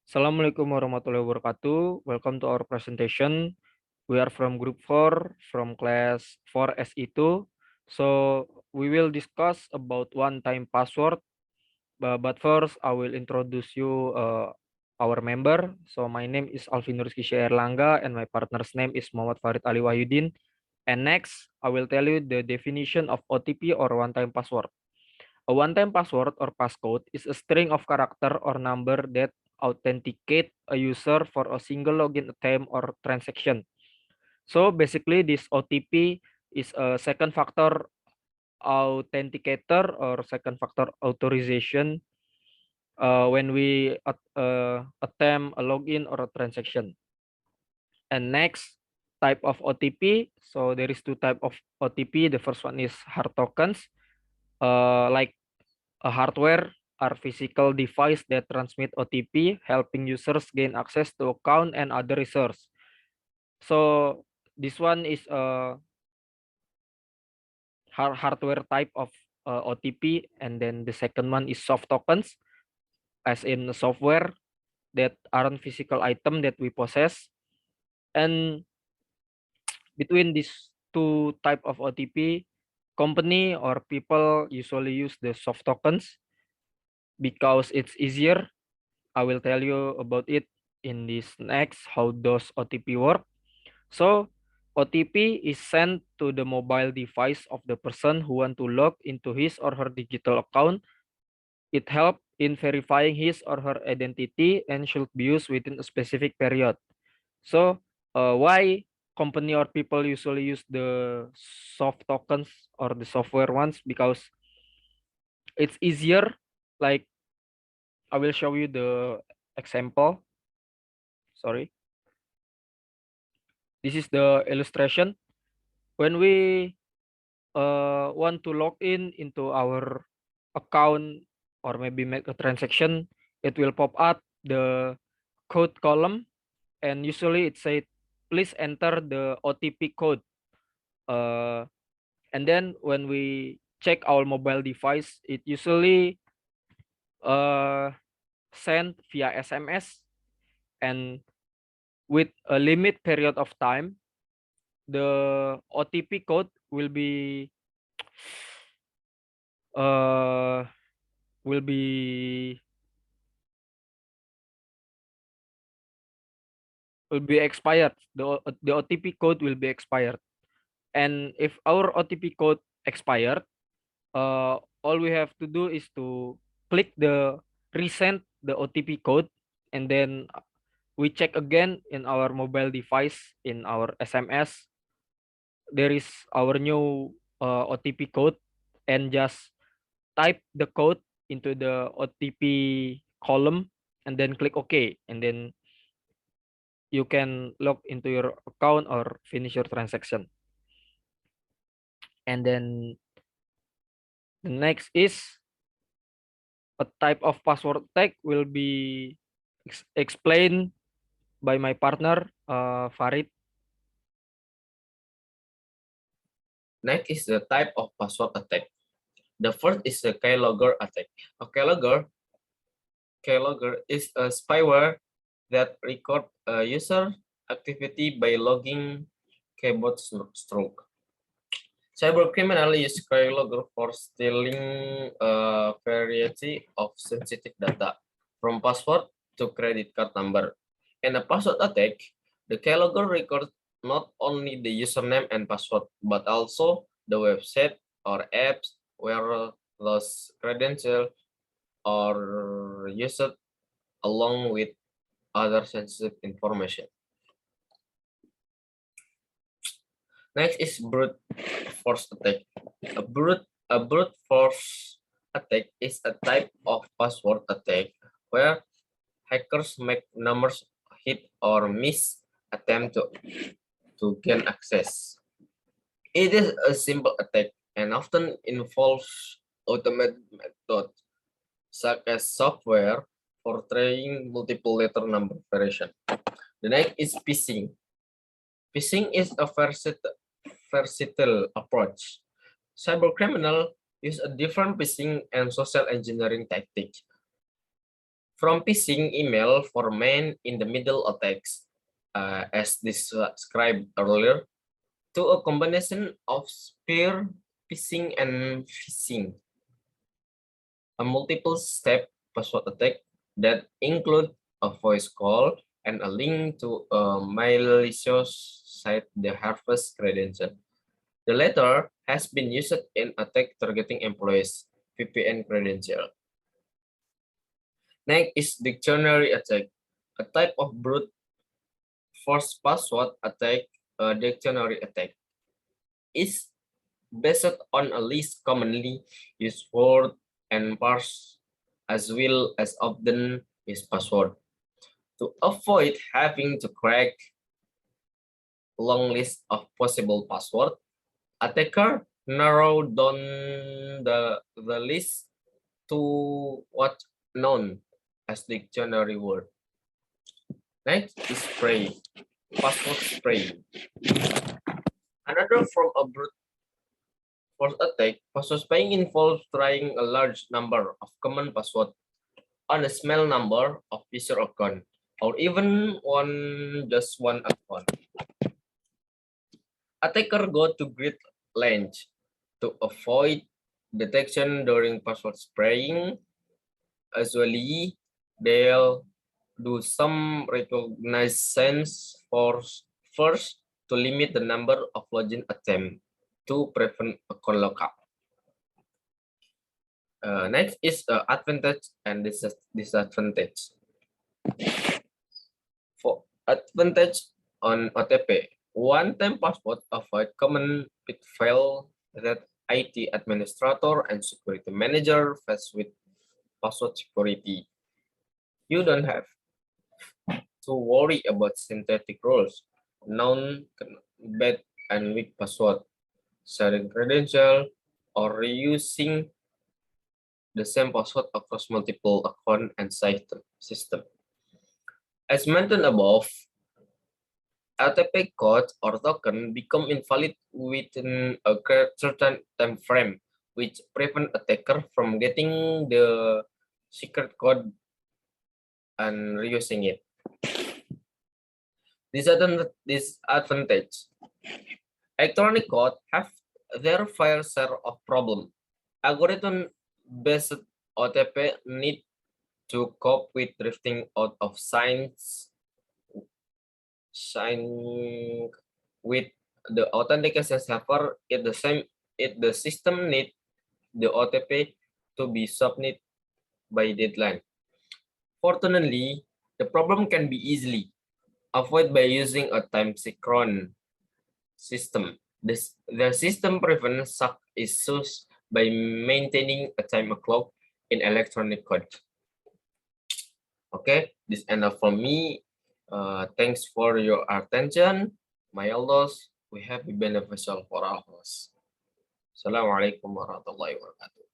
Assalamualaikum warahmatullahi wabarakatuh. Welcome to our presentation. We are from Group 4, from class 4 SE2. So we will discuss about one-time password. But first, I will introduce you our member. So my name is Alvin Rizky Erlangga, and my partner's name is Muhammad Farid Ali Wahyudin. And next, I will tell you the definition of OTP or one-time password. A one-time password or passcode is a string of character or number that authenticate a user for a single login attempt or transaction. So basically, this OTP is a second factor authenticator or second factor authorization when we attempt a login or a transaction. And next type of OTP. So there is two type of OTP. The first one is hard tokens, like a hardware are physical device that transmit OTP, helping users gain access to account and other resource. So this one is a hardware type of OTP, and then the second one is soft tokens, as in software that aren't physical item that we possess. And between these two type of OTP, company or people usually use the soft tokens because it's easier. I will tell you about it in this next, how does OTP work. So OTP is sent to the mobile device of the person who want to log into his or her digital account. It helps in verifying his or her identity and should be used within a specific period. So why company or people usually use the soft tokens or the software ones? Because it's easier. Like I will show you the example. Sorry. This is the illustration. When we want to log in into our account or maybe make a transaction, it will pop up the code column, and usually it says, please enter the OTP code. Uh, and then when we check our mobile device, it usually uh, sent via SMS, and with a limit period of time, the OTP code uh will be expired. The OTP code will be expired. And if our OTP code expired, all we have to do is to click the resend the OTP code, and then we check again in our mobile device in our SMS. There is our new OTP code, and just type the code into the OTP column and then click OK, and then you can log into your account or finish your transaction. And then the next is a type of password tag will be explained by my partner Farid. Next is the type of password attack. The first is the keylogger attack. A keylogger is a spyware that records a user activity by logging keyboard stroke. Cybercriminals use keylogger for stealing a variety of sensitive data, from password to credit card number. In a password attack, the keylogger records not only the username and password, but also the website or apps where those credentials are used along with other sensitive information. Next is brute force attack. A brute force attack is a type of password attack where hackers make numbers hit or miss attempt to gain access. It is a simple attack and often involves automated methods such as software for trying multiple letter number variation. The next is phishing. Phishing is a versatile approach. Cybercriminals use a different phishing and social engineering tactic. From phishing email for man-in-the-middle attacks, as described earlier, to a combination of spear phishing and phishing, a multiple-step password attack that include a voice call and a link to a malicious site that harvests credentials. The latter has been used in attack targeting employees' VPN credential. Next is dictionary attack, a type of brute force password attack. A dictionary attack is based on a list commonly used word and parse as well as often is password. To avoid having to crack long list of possible password, attacker narrow down the list to what known as dictionary word. Next is spray, password spray. Another form of brute force attack, password spraying involves trying a large number of common passwords on a small number of user account, or even just one account. Attacker go to great lengths to avoid detection during password spraying. Usually, they'll do some reconnaissance first to limit the number of login attempts to prevent account lockup. Next is advantage and disadvantage. For advantage on OTP, one-time password avoid common pitfall that IT administrator and security manager face with password security. You don't have to worry about synthetic rules, known bad and weak password, sharing credential, or reusing the same password across multiple account and system. As mentioned above, LTP code or token become invalid within a certain time frame, which prevent attacker from getting the secret code and reusing it. Disadvantage. Electronic code have their fair share of problem. Algorithm-based OTP need to cope with drifting out of sign with the authentication server. The system need the OTP to be submitted by deadline. Fortunately, the problem can be easily avoided by using a time synchron system. The system prevents such issues by maintaining a time clock in electronic code. Okay, this enough from me. Thanks for your attention. My elders, we have been beneficial for our host. Assalamualaikum warahmatullahi wabarakatuh.